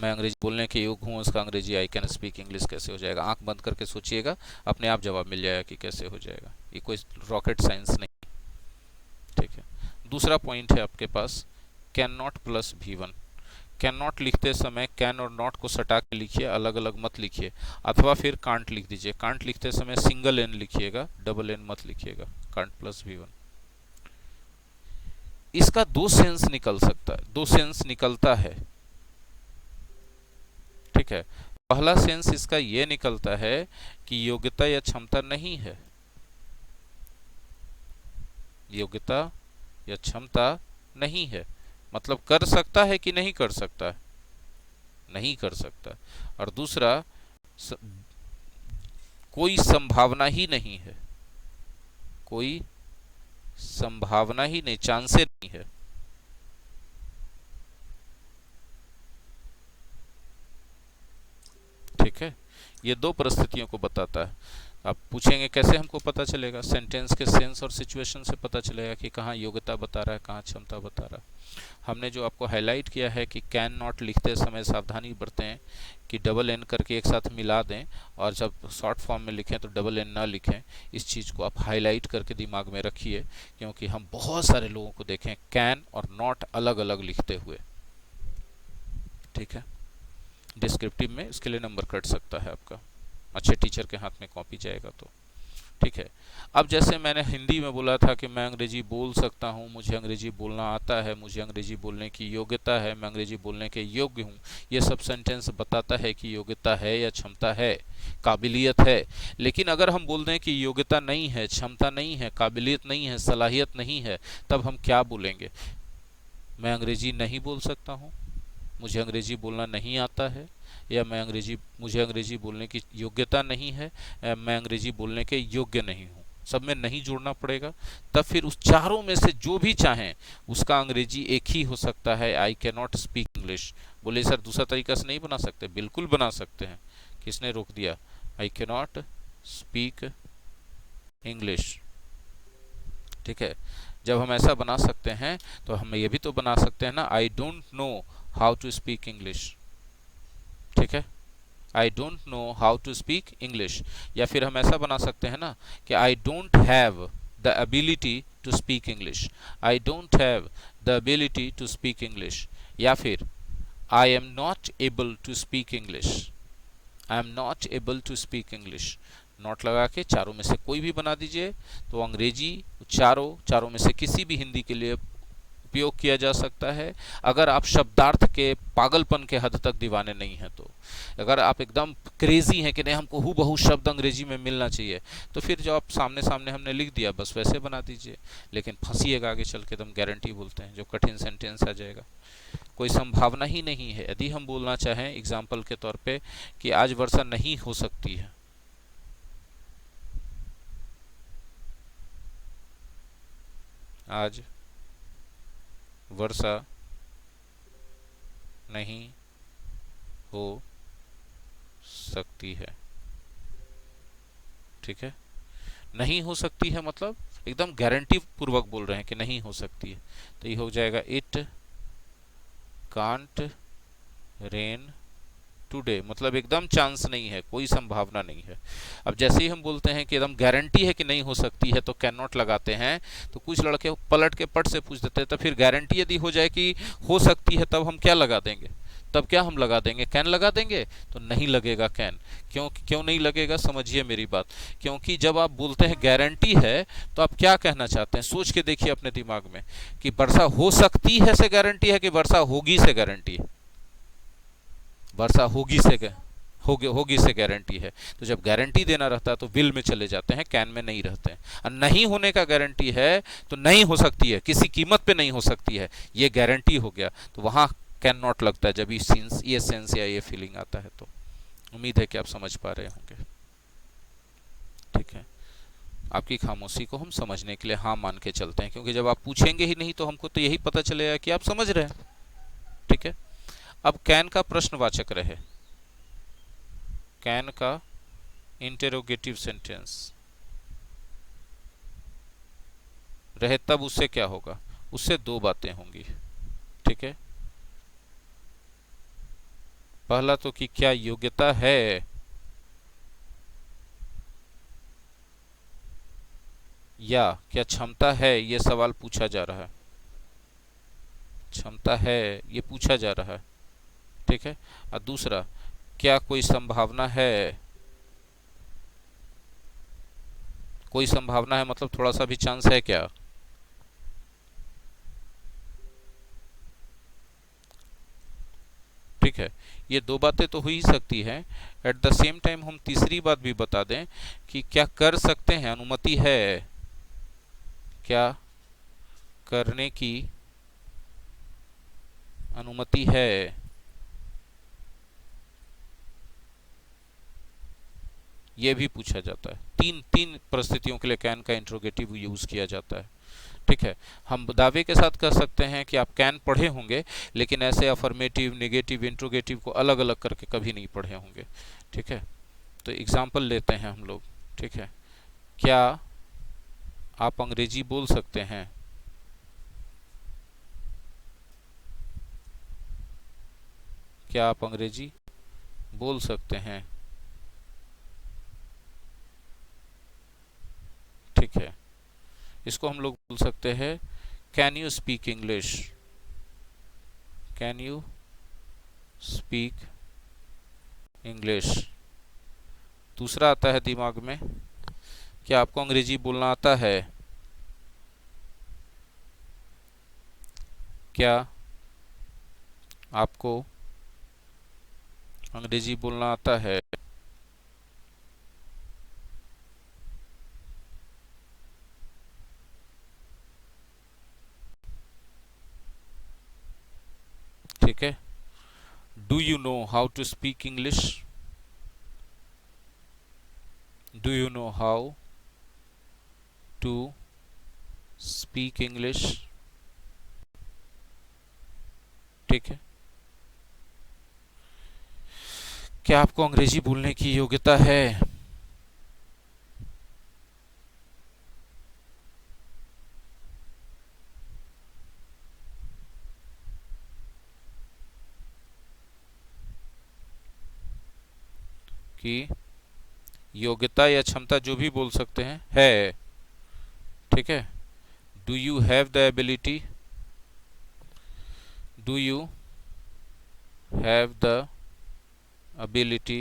मैं अंग्रेजी बोलने के योग हूँ, उसका अंग्रेजी आई कैन स्पीक इंग्लिश कैसे हो जाएगा? आंख बंद करके सोचिएगा, अपने आप जवाब मिल जाएगा कि कैसे हो जाएगा। ये कोई रॉकेट साइंस नहीं। ठीक है, दूसरा पॉइंट है आपके पास can not plus V1। Can not लिखते समय कैन और नॉट को सटा के लिखिए, अलग अलग मत लिखिए, अथवा फिर कांट लिख दीजिए। कांट लिखते समय सिंगल एन लिखिएगा, डबल एन मत लिखिएगा। कांट प्लस V1, इसका दो सेंस निकल सकता है, दो सेंस निकलता है। ठीक है, पहला सेंस इसका यह निकलता है कि योग्यता या क्षमता नहीं है। योग्यता या क्षमता नहीं है मतलब कर सकता है कि नहीं कर सकता है? नहीं कर सकता। और दूसरा कोई संभावना ही नहीं है, कोई संभावना ही नहीं, चांसे नहीं है। ठीक है, ये दो परिस्थितियों को बताता है। आप पूछेंगे कैसे हमको पता चलेगा? सेंटेंस के सेंस और सिचुएशन से पता चलेगा कि कहाँ योग्यता बता रहा है, कहाँ क्षमता बता रहा है। हमने जो आपको हाईलाइट किया है कि कैन नॉट लिखते समय सावधानी बरतें कि डबल एन करके एक साथ मिला दें, और जब शॉर्ट फॉर्म में लिखें तो डबल एन ना लिखें। इस चीज़ को आप हाईलाइट करके दिमाग में रखिए, क्योंकि हम बहुत सारे लोगों को देखें कैन और नॉट अलग अलग लिखते हुए। ठीक है, डिस्क्रिप्टिव में इसके लिए नंबर कट सकता है आपका, अच्छे टीचर के हाथ में कॉपी जाएगा तो। ठीक है, अब जैसे मैंने हिंदी में बोला था कि मैं अंग्रेजी बोल सकता हूँ, मुझे अंग्रेजी बोलना आता है, मुझे अंग्रेजी बोलने की योग्यता है, मैं अंग्रेजी बोलने के योग्य हूँ, ये सब सेंटेंस बताता है कि योग्यता है या क्षमता है, काबिलियत है। लेकिन अगर हम बोल दें कि योग्यता नहीं है, क्षमता नहीं है, काबिलियत नहीं है, सलाहियत नहीं है, तब हम क्या बोलेंगे? मैं अंग्रेजी नहीं बोल सकता हूँ, मुझे अंग्रेजी बोलना नहीं आता है, या मुझे अंग्रेजी बोलने की योग्यता नहीं है, या मैं अंग्रेजी बोलने के योग्य नहीं हूँ। सब में नहीं जोड़ना पड़ेगा। तब फिर उस चारों में से जो भी चाहें उसका अंग्रेजी एक ही हो सकता है, आई कैन नॉट स्पीक इंग्लिश। बोले सर दूसरा तरीका से नहीं बना सकते? बिल्कुल बना सकते हैं। किसने रोक दिया? आई कैन नॉट स्पीक इंग्लिश। ठीक है, जब हम ऐसा बना सकते हैं तो हम ये भी तो बना सकते हैं ना, I don't know how to speak English. ठीक है, I don't know how to speak English. या फिर हम ऐसा बना सकते हैं ना कि I don't have the ability to speak English. I don't have the ability to speak English. या फिर I am not able to speak English. I am not able to speak English. Not लगा के चारों में से कोई भी बना दीजिए, तो अंग्रेजी चारों में से किसी भी हिंदी के लिए उपयोग किया जा सकता है। अगर आप शब्दार्थ के पागलपन के हद तक दीवाने नहीं हैं तो, अगर आप एकदम क्रेजी हैं कि नहीं हमको हूबहू शब्द अंग्रेजी में मिलना चाहिए, तो फिर जो आप सामने सामने हमने लिख दिया बस वैसे बना दीजिए। लेकिन फंसिएगा आगे चल के, एकदम गारंटी बोलते हैं, जो कठिन सेंटेंस आ जाएगा। कोई संभावना ही नहीं है। यदि हम बोलना चाहें एग्जाम्पल के तौर पे कि आज वर्षा नहीं हो सकती है, आज वर्षा नहीं हो सकती है। ठीक है, नहीं हो सकती है मतलब एकदम गारंटी पूर्वक बोल रहे हैं कि नहीं हो सकती है, तो ये हो जाएगा इट कांट रेन टुडे, मतलब एकदम चांस नहीं है, कोई संभावना नहीं है। अब जैसे ही हम बोलते हैं कि एकदम गारंटी है कि नहीं हो सकती है तो कैन नॉट लगाते हैं, तो कुछ लड़के पलट के पट से पूछ देते हैं तो फिर गारंटी यदि हो जाए कि हो सकती है तब हम क्या लगा देंगे? तब क्या हम लगा देंगे? कैन लगा देंगे? तो नहीं लगेगा कैन। क्यों नहीं लगेगा? समझिए मेरी बात। क्योंकि जब आप बोलते हैं गारंटी है तो आप क्या कहना चाहते हैं? सोच के देखिए अपने दिमाग में कि वर्षा हो सकती है से गारंटी है कि वर्षा होगी से गारंटी है? वर्षा होगी से गारंटी है। तो जब गारंटी देना रहता है तो विल में चले जाते हैं, कैन में नहीं रहते हैं। और नहीं होने का गारंटी है तो नहीं हो सकती है, किसी कीमत पे नहीं हो सकती है, ये गारंटी हो गया, तो वहां कैन नॉट लगता है जब ये सेंस या ये फीलिंग आता है। तो उम्मीद है कि आप समझ पा रहे होंगे। ठीक है, आपकी खामोशी को हम समझने के लिए हाँ मान के चलते हैं, क्योंकि जब आप पूछेंगे ही नहीं तो हमको तो यही पता चलेगा कि आप समझ रहे हैं। ठीक है। अब कैन का प्रश्नवाचक रहे, कैन का इंटेरोगेटिव सेंटेंस रहे, तब उससे क्या होगा? उससे दो बातें होंगी। ठीक है। पहला तो कि क्या योग्यता है, या क्या क्षमता है, ये सवाल पूछा जा रहा है। क्षमता है ये पूछा जा रहा है। ठीक है। और दूसरा, क्या कोई संभावना है? कोई संभावना है मतलब थोड़ा सा भी चांस है क्या? ठीक है। ये दो बातें तो हो ही सकती हैं। एट द सेम टाइम हम तीसरी बात भी बता दें कि क्या कर सकते हैं, अनुमति है, क्या करने की अनुमति है। यह भी पूछा जाता है। तीन तीन परिस्थितियों के लिए कैन का इंट्रोगेटिव यूज किया जाता है। ठीक है। हम दावे के साथ कह सकते हैं कि आप कैन पढ़े होंगे, लेकिन ऐसे अफर्मेटिव, नेगेटिव, इंट्रोगेटिव को अलग अलग करके कभी नहीं पढ़े होंगे। ठीक है। तो एग्जाम्पल लेते हैं हम लोग। ठीक है। क्या आप अंग्रेजी बोल सकते हैं? क्या आप अंग्रेजी बोल सकते हैं? ठीक है। इसको हम लोग बोल सकते हैं can you speak English, can you speak English. दूसरा आता है दिमाग में, क्या आपको अंग्रेजी बोलना आता है? क्या आपको अंग्रेजी बोलना आता है? ठीक है। Do you know how to speak English, do you know how to speak English. ठीक है। क्या आपको अंग्रेजी बोलने की योग्यता है? कि योग्यता या क्षमता जो भी बोल सकते हैं, है। ठीक है। Do you have the ability, do you have the ability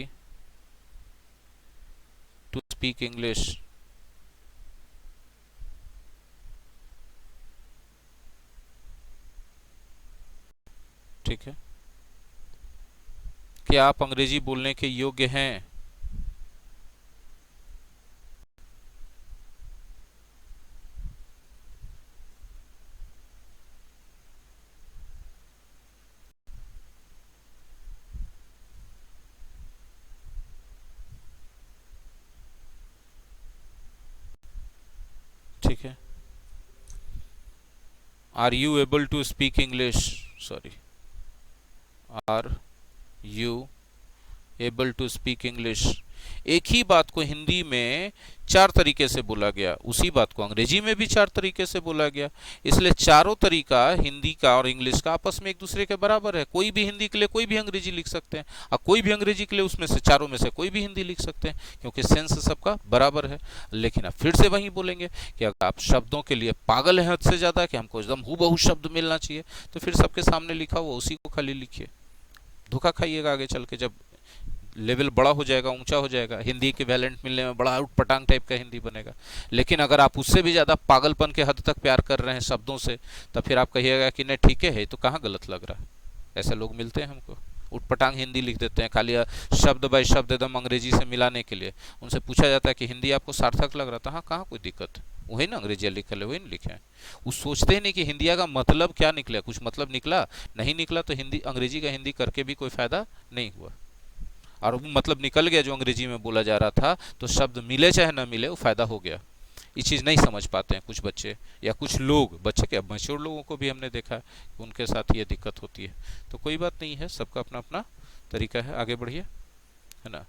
to speak English। ठीक है। क्या आप अंग्रेजी बोलने के योग्य हैं? ठीक है। Are you able to speak English, sorry, are you able to speak English. एक ही बात को हिंदी में चार तरीके से बोला गया, उसी बात को अंग्रेजी में भी चार तरीके से बोला गया। इसलिए चारों तरीका, हिंदी का और इंग्लिश का, आपस में एक दूसरे के बराबर है। कोई भी हिंदी के लिए कोई भी अंग्रेजी लिख सकते हैं, और कोई भी अंग्रेजी के लिए उसमें से चारों में से कोई भी हिंदी लिख सकते हैं, क्योंकि सेंस सबका बराबर है। लेकिन अब फिर से वही बोलेंगे कि अगर आप शब्दों के लिए पागल हैं हद से ज़्यादा कि हमको एकदम हूबहू शब्द मिलना चाहिए, तो फिर सबके सामने लिखा हुआ उसी को खाली लिखिए। धोखा खाइएगा आगे चल के, जब लेवल बड़ा हो जाएगा, ऊंचा हो जाएगा, हिंदी के वैलेंट मिलने में बड़ा उठ पटांग टाइप का हिंदी बनेगा। लेकिन अगर आप उससे भी ज़्यादा पागलपन के हद तक प्यार कर रहे हैं शब्दों से, तब फिर आप कहिएगा कि नहीं ठीक है, तो कहाँ गलत लग रहा है। ऐसे लोग मिलते हैं हमको, उठपटांग हिंदी लिख देते हैं खाली शब्द बाय शब्द एकदम अंग्रेजी से मिलाने के लिए। उनसे पूछा जाता है कि हिंदी आपको सार्थक लग रहा था? हाँ, कहाँ कोई दिक्कत, वही ना अंग्रेजी लिखे है, वही ना लिखे हैं। वो सोचते ही नहीं कि हिंदिया का मतलब क्या निकला, कुछ मतलब निकला नहीं निकला, तो हिंदी अंग्रेजी का हिंदी करके भी कोई फायदा नहीं हुआ। और वो मतलब निकल गया जो अंग्रेजी में बोला जा रहा था, तो शब्द मिले चाहे ना मिले वो फायदा हो गया। ये चीज़ नहीं समझ पाते हैं कुछ बच्चे या कुछ लोग, बच्चे क्या मैच्योर लोगों को भी हमने देखा है कि उनके साथ ये दिक्कत होती है। तो कोई बात नहीं है, सबका अपना अपना तरीका है, आगे बढ़िए, है ना।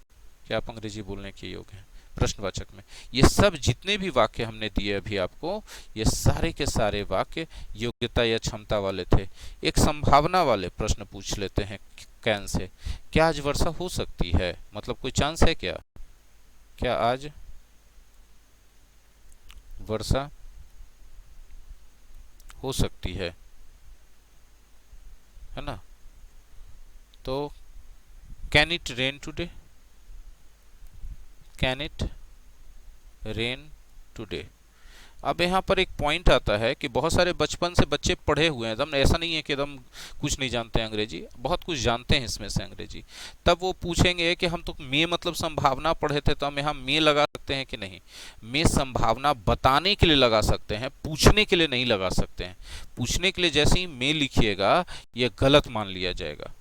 क्या आप अंग्रेजी बोलने के योग्य हैं प्रश्नवाचक में। ये सब जितने भी वाक्य हमने दिए अभी आपको, ये सारे के सारे वाक्य योग्यता या क्षमता वाले थे। एक संभावना वाले प्रश्न पूछ लेते हैं कैन से। क्या आज वर्षा हो सकती है, मतलब कोई चांस है क्या, क्या आज वर्षा हो सकती है ना। तो can it rain today, can it rain today. अब यहाँ पर एक पॉइंट आता है कि बहुत सारे बचपन से बच्चे पढ़े हुए हैं, एकदम ऐसा नहीं है कि एकदम कुछ नहीं जानते हैं अंग्रेजी, बहुत कुछ जानते हैं इसमें से अंग्रेजी। तब वो पूछेंगे कि हम तो मे मतलब संभावना पढ़े थे, तो हम यहाँ मे लगा सकते हैं कि नहीं। मे संभावना बताने के लिए लगा सकते हैं, पूछने के लिए नहीं लगा सकते हैं। पूछने के लिए जैसे ही मे लिखिएगा ये गलत मान लिया जाएगा,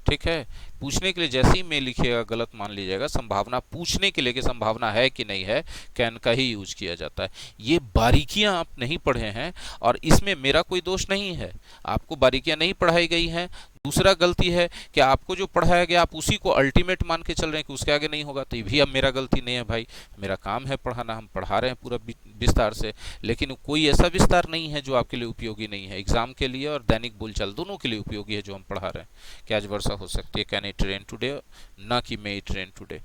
ठीक है। पूछने के लिए जैसे ही मैं लिखिएगा गलत मान लीजिएगा। संभावना पूछने के लिए कि संभावना है कि नहीं है, कैन का ही यूज किया जाता है। ये बारीकियां आप नहीं पढ़े हैं और इसमें मेरा कोई दोष नहीं है, आपको बारीकियां नहीं पढ़ाई गई हैं। दूसरा गलती है कि आपको जो पढ़ाया गया आप उसी को अल्टीमेट मान के चल रहे हैं कि उसके आगे नहीं होगा, तो ये भी अब मेरा गलती नहीं है भाई, मेरा काम है पढ़ाना, हम पढ़ा रहे हैं पूरा विस्तार से। लेकिन कोई ऐसा विस्तार नहीं है जो आपके लिए उपयोगी नहीं है, एग्जाम के लिए और दैनिक बोलचाल दोनों के लिए उपयोगी है जो हम पढ़ा रहे हैं। कि आज वर्षा हो सकती है, कैन इट रेन टुडे, ना कि मे इट रेन टुडे।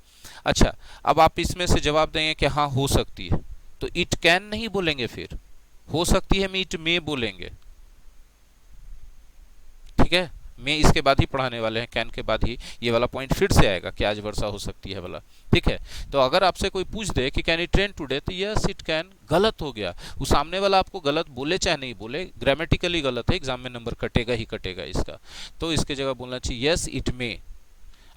अच्छा, अब आप इसमें से जवाब देंगे कि हाँ हो सकती है, तो इट कैन नहीं बोलेंगे, फिर हो सकती है में इट मे बोलेंगे, ठीक है। मैं इसके बाद ही पढ़ाने वाले हैं, कैन के बाद ही ये वाला पॉइंट फिर से आएगा कि आज वर्षा हो सकती है वाला, ठीक है। तो अगर आपसे कोई पूछ दे कि कैन इट रेन टुडे, तो यस इट कैन गलत हो गया। वो सामने वाला आपको गलत बोले चाहे नहीं बोले, ग्रामेटिकली गलत है, एग्जाम में नंबर कटेगा ही कटेगा इसका। तो इसके जगह बोलना चाहिए यस इट मे।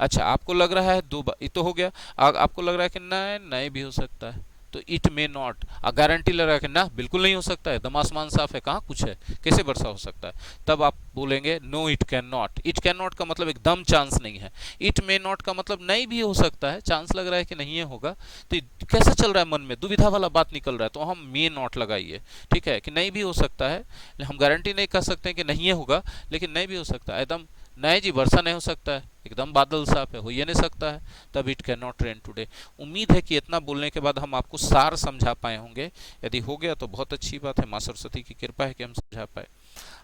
अच्छा, आपको लग रहा है दो बार, ये तो हो गया। आपको लग रहा है कि नहीं भी हो सकता है, तो इट मे नॉट। गारंटी लग रहा है कि ना बिल्कुल नहीं हो सकता है, एकदम आसमान साफ है, कहाँ कुछ है, कैसे वर्षा हो सकता है, तब आप बोलेंगे no it can not. It can not का मतलब एकदम चांस नहीं है, इट मे नॉट का मतलब नहीं भी हो सकता है, चांस लग रहा है कि नहीं है होगा। तो कैसा चल रहा है मन में, दुविधा वाला बात निकल रहा है, तो हम मे नॉट लगाइए, ठीक है, कि नहीं भी हो सकता है। हम गारंटी नहीं कर सकते कि नहीं होगा, लेकिन नहीं भी हो सकता है, एकदम नहीं जी वर्षा नहीं हो सकता है, एकदम बादल साफ है, हो ही नहीं सकता है, तब it can not rain today. उम्मीद है कि इतना बोलने के बाद हम आपको सार समझा पाए होंगे। यदि हो गया तो बहुत अच्छी बात है, मां सरस्वती की कृपा है कि हम समझा पाए।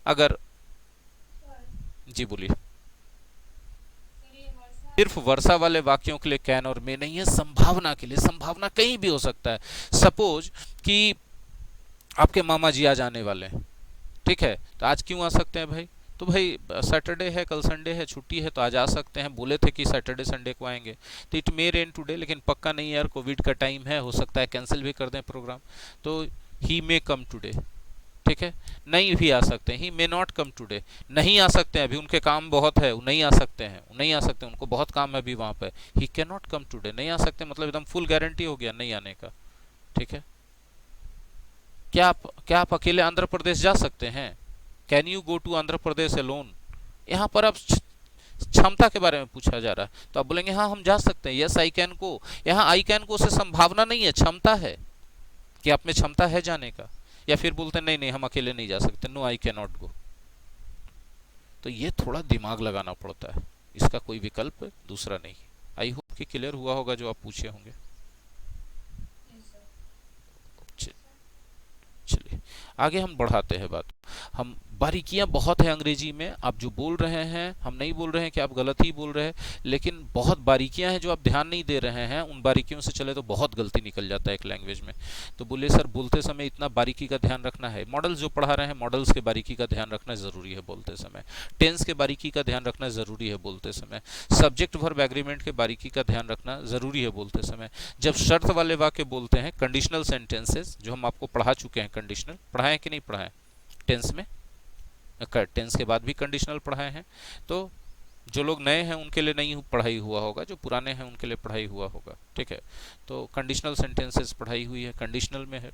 अगर जी बोलिए। सिर्फ वर्षा वाले वाक्यों के लिए कैन और मे नहीं है, संभावना के लिए, संभावना कहीं भी हो सकता है। सपोज कि आपके मामा जी आज आने वाले हैं, ठीक है, तो आज क्यों आ सकते हैं भाई, तो भाई सैटरडे है, कल संडे है, छुट्टी है, तो आज आ सकते हैं, बोले थे कि सैटरडे संडे को आएंगे। तो इट मे रेन टुडे, लेकिन पक्का नहीं यार, कोविड का टाइम है, हो सकता है कैंसिल भी कर दें प्रोग्राम, तो ही मे कम टुडे, ठीक है। नहीं भी आ सकते हैं, ही मे नॉट कम टुडे, नहीं आ सकते हैं अभी, उनके काम बहुत है, वो नहीं आ सकते हैं, नहीं आ सकते, उनको बहुत काम है अभी वहां पर। He can not come today, नहीं आ सकते मतलब एकदम फुल गारंटी हो गया नहीं आने का, ठीक है। क्या आप अकेले आंध्र प्रदेश जा सकते हैं, can you go to Andhra Pradesh alone. यहाँ पर अब क्षमता के बारे में पूछा जा रहा है, तो आप बोलेंगे हाँ हम जा सकते हैं, यस आई कैन गो। यहाँ आई कैन गो से संभावना नहीं है, क्षमता है कि आप में क्षमता है जाने का। या फिर बोलते नहीं नहीं हम अकेले नहीं जा सकते, no I can not go. तो ये थोड़ा दिमाग लगाना पड़ता है, इसका कोई विकल्प दूसरा नहीं। आई होप कि क्लियर हुआ होगा जो आप पूछे होंगे। चलिए आगे हम बढ़ाते हैं बात। हम बारीकियां बहुत है अंग्रेजी में, आप जो बोल रहे हैं हम नहीं बोल रहे हैं कि आप गलत ही बोल रहे हैं, लेकिन बहुत बारीकियां हैं जो आप ध्यान नहीं दे रहे हैं, उन बारीकियों से चले तो बहुत गलती निकल जाता है एक लैंग्वेज में। तो बोले सर बोलते समय इतना बारीकी का ध्यान रखना है, मॉडल्स जो पढ़ा रहे हैं मॉडल्स के बारीकी का ध्यान रखना जरूरी है बोलते समय, टेंस के बारीकी का ध्यान रखना जरूरी है बोलते समय, सब्जेक्ट वर्ब एग्रीमेंट के बारीकी का ध्यान रखना जरूरी है बोलते समय। जब शर्त वाले वाक्य बोलते हैं, कंडीशनल सेंटेंसेस जो हम आपको पढ़ा चुके हैं, कंडीशनल पढ़ाए कि नहीं पढ़ाए टेंस में, टेंस के बाद भी कंडीशनल पढ़ाए हैं, तो जो लोग नए हैं उनके लिए नहीं पढ़ाई हुआ होगा, जो पुराने हैं उनके लिए पढ़ाई हुआ होगा, ठीक है। तो कंडीशनल सेंटेंसेस पढ़ाई हुई है, कंडीशनल में है,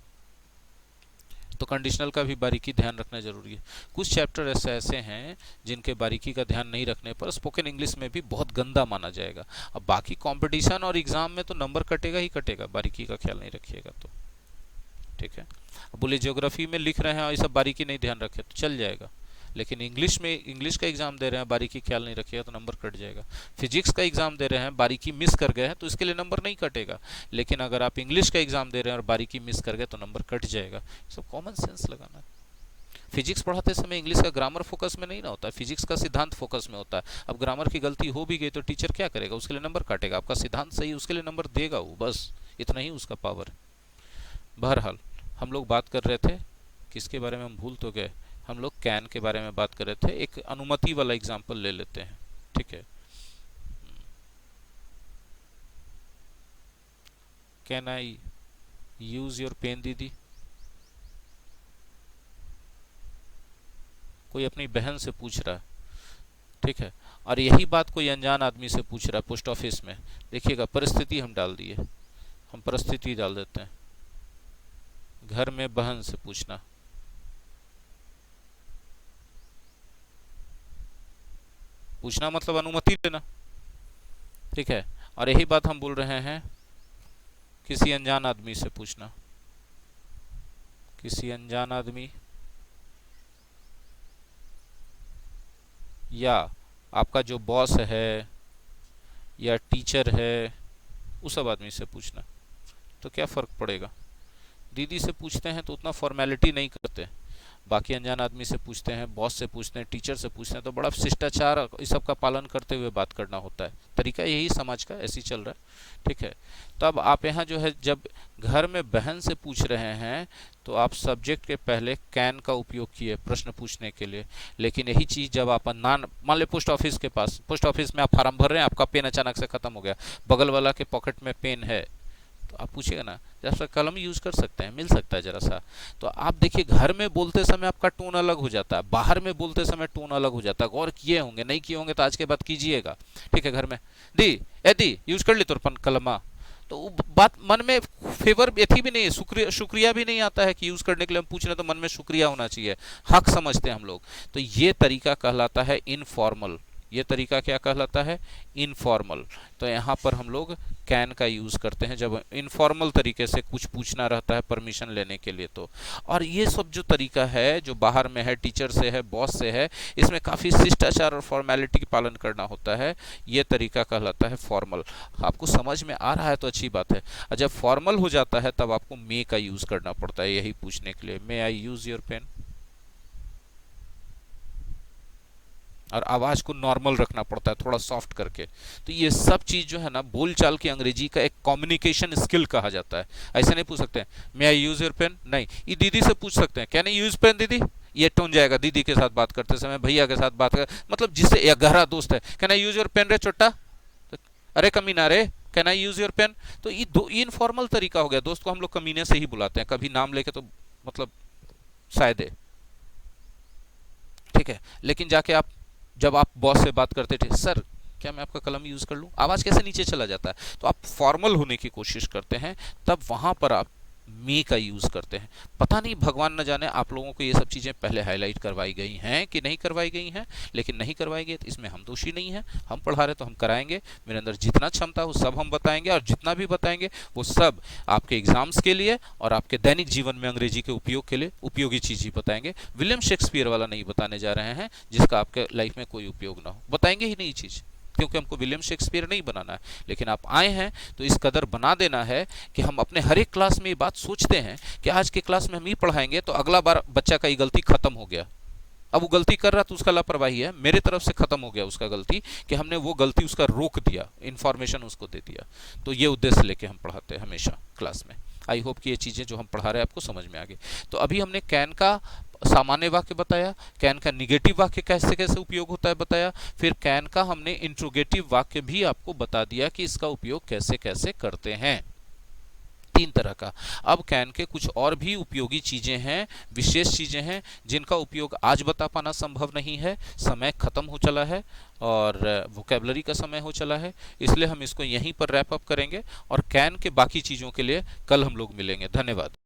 तो कंडीशनल का भी बारीकी ध्यान रखना जरूरी है। कुछ चैप्टर ऐसे हैं जिनके बारीकी का ध्यान नहीं रखने पर स्पोकन इंग्लिश में भी बहुत गंदा माना जाएगा। अब बाकी कंपटीशन और एग्जाम में तो नंबर कटेगा ही कटेगा, बारीकी का ख्याल नहीं रखिएगा तो। ठीक है। अब बोले ज्योग्राफी में लिख रहे हैं और ये सब बारीकी नहीं ध्यान रखे तो चल जाएगा, लेकिन इंग्लिश में, इंग्लिश का एग्जाम दे रहे हैं, बारीकी ख्याल नहीं रखिएगा तो नंबर कट जाएगा। फिजिक्स का एग्जाम दे रहे हैं, बारीकी मिस कर गए हैं तो इसके लिए नंबर नहीं कटेगा, लेकिन अगर आप इंग्लिश का एग्जाम दे रहे हैं और बारीकी मिस कर गए तो नंबर कट जाएगा। सब कॉमन सेंस लगाना है। फिजिक्स पढ़ाते समय इंग्लिश का ग्रामर फोकस में नहीं ना होता है, फिजिक्स का सिद्धांत फोकस में होता है। अब ग्रामर की गलती हो भी गई तो टीचर क्या करेगा, उसके लिए नंबर काटेगा। आपका सिद्धांत सही, उसके लिए नंबर देगा वो, बस इतना ही उसका पावर है। बहरहाल हम लोग बात कर रहे थे किसके बारे में, हम भूल तो गए। हम लोग कैन के बारे में बात कर रहे थे। एक अनुमति वाला एग्जाम्पल ले लेते हैं, ठीक है। Can I use your pen दीदी? कोई अपनी बहन से पूछ रहा है, ठीक है, और यही बात कोई अनजान आदमी से पूछ रहा है पोस्ट ऑफिस में। देखिएगा परिस्थिति हम डाल दिए, हम परिस्थिति डाल देते हैं। घर में बहन से पूछना, पूछना मतलब अनुमति लेना, ठीक है। और यही बात हम बोल रहे हैं किसी अनजान आदमी से पूछना, किसी अनजान आदमी या आपका जो बॉस है या टीचर है, उस सब आदमी से पूछना। तो क्या फ़र्क पड़ेगा, दीदी से पूछते हैं तो उतना फॉर्मेलिटी नहीं करते, बाकी अनजान आदमी से पूछते हैं, बॉस से पूछते हैं, टीचर से पूछते हैं तो बड़ा शिष्टाचार इस सब का पालन करते हुए बात करना होता है। तरीका यही समाज का ऐसे ही चल रहा है, ठीक है। तो अब आप यहाँ जो है जब घर में बहन से पूछ रहे हैं तो आप सब्जेक्ट के पहले कैन का उपयोग किए प्रश्न पूछने के लिए, लेकिन यही चीज़ जब आप मान ले पोस्ट ऑफिस के पास, पोस्ट ऑफिस में आप फार्म भर रहे हैं, आपका पेन अचानक से खत्म हो गया, बगल वाला के पॉकेट में पेन है, तो आप पूछिएगा ना जरा सा कलम यूज कर सकते हैं, मिल सकता है जरा सा। तो आप देखिए घर में बोलते समय आपका टोन अलग हो जाता है, बाहर में बोलते समय टोन अलग हो जाता है। गौर किए होंगे, नहीं किए होंगे तो आज के बाद कीजिएगा, ठीक है। घर में दी ए दी यूज कर ली तो कलमा, तो बात मन में फेवर एथी भी नहीं है, शुक्रिया शुक्रिया भी नहीं आता है कि यूज करने के लिए हम पूछ रहे हैं तो मन में शुक्रिया होना चाहिए, हक समझते हैं हम लोग। तो ये तरीका कहलाता है इनफॉर्मल, ये तरीका क्या कहलाता है, इनफॉर्मल। तो यहाँ पर हम लोग कैन का यूज़ करते हैं जब इनफॉर्मल तरीके से कुछ पूछना रहता है परमिशन लेने के लिए। तो और ये सब जो तरीका है जो बाहर में है, टीचर से है, बॉस से है, इसमें काफ़ी शिष्टाचार और फॉर्मेलिटी की पालन करना होता है। ये तरीका कहलाता है फॉर्मल। आपको समझ में आ रहा है तो अच्छी बात है, और जब फॉर्मल हो जाता है तब आपको मे का यूज़ करना पड़ता है यही पूछने के लिए, मे आई यूज़ योर पेन। और आवाज़ को नॉर्मल रखना पड़ता है थोड़ा सॉफ्ट करके। तो ये सब चीज़ जो है ना बोलचाल की अंग्रेजी का एक कम्युनिकेशन स्किल कहा जाता है। ऐसे नहीं पूछ सकते हैं मे आई यूज़ योर पेन, नहीं। ये दीदी से पूछ सकते हैं कैन आई यूज़ पेन दीदी, ये टोन जाएगा दीदी के साथ बात करते समय, भैया के साथ बात कर, मतलब जिससे या गहरा दोस्त है, can I use your pen रे छोटा, तो, अरे कमीना रे can I use your pen. तो ये दो इनफॉर्मल तरीका हो गया। दोस्त को हम लोग कमीने से ही बुलाते हैं, कभी नाम लेके तो मतलब शायद है, ठीक है। लेकिन जाके आप जब आप बॉस से बात करते थे, सर क्या मैं आपका कलम यूज़ कर लूँ, आवाज़ कैसे नीचे चला जाता है। तो आप फॉर्मल होने की कोशिश करते हैं, तब वहाँ पर आप मी का यूज़ करते हैं। पता नहीं भगवान न जाने आप लोगों को ये सब चीज़ें पहले हाईलाइट करवाई गई हैं कि नहीं करवाई गई हैं, लेकिन नहीं करवाई गई तो इसमें हम दोषी नहीं हैं। हम पढ़ा रहे तो हम कराएंगे, मेरे अंदर जितना क्षमता हो सब हम बताएंगे, और जितना भी बताएंगे वो सब आपके एग्जाम्स के लिए और आपके दैनिक जीवन में अंग्रेजी के उपयोग के लिए उपयोगी चीज़ ही बताएंगे। विलियम शेक्सपियर वाला नहीं बताने जा रहे हैं जिसका आपके लाइफ में कोई उपयोग ना हो, बताएंगे ही नहीं चीज़, क्योंकि हमको विलियम शेक्सपियर नहीं बनाना है। लेकिन आप आए हैं तो इस कदर बना देना है कि हम अपने हर एक क्लास में ये बात सोचते हैं कि आज के क्लास में हम ये पढ़ाएंगे तो अगला बार बच्चा का ये गलती खत्म हो गया। अब वो गलती कर रहा तो उसका लापरवाही है, मेरे तरफ से खत्म हो गया उसका गलती, कि हमने वो गलती उसका रोक दिया, इन्फॉर्मेशन उसको दे दिया। तो ये उद्देश्य लेके हम पढ़ाते हैं हमेशा क्लास में। आई होप कि ये चीज़ें जो हम पढ़ा रहे हैं आपको समझ में आ गई। तो अभी हमने कैन का सामान्य वाक्य बताया, कैन का निगेटिव वाक्य कैसे कैसे उपयोग होता है बताया, फिर कैन का हमने इंट्रोगेटिव वाक्य भी आपको बता दिया कि इसका उपयोग कैसे कैसे करते हैं, 3 तरह का। अब कैन के कुछ और भी उपयोगी चीज़ें हैं, विशेष चीज़ें हैं जिनका उपयोग आज बता पाना संभव नहीं है, समय खत्म हो चला है और वोकेबलरी का समय हो चला है, इसलिए हम इसको यहीं पर रैप अप करेंगे और कैन के बाकी चीज़ों के लिए कल हम लोग मिलेंगे। धन्यवाद।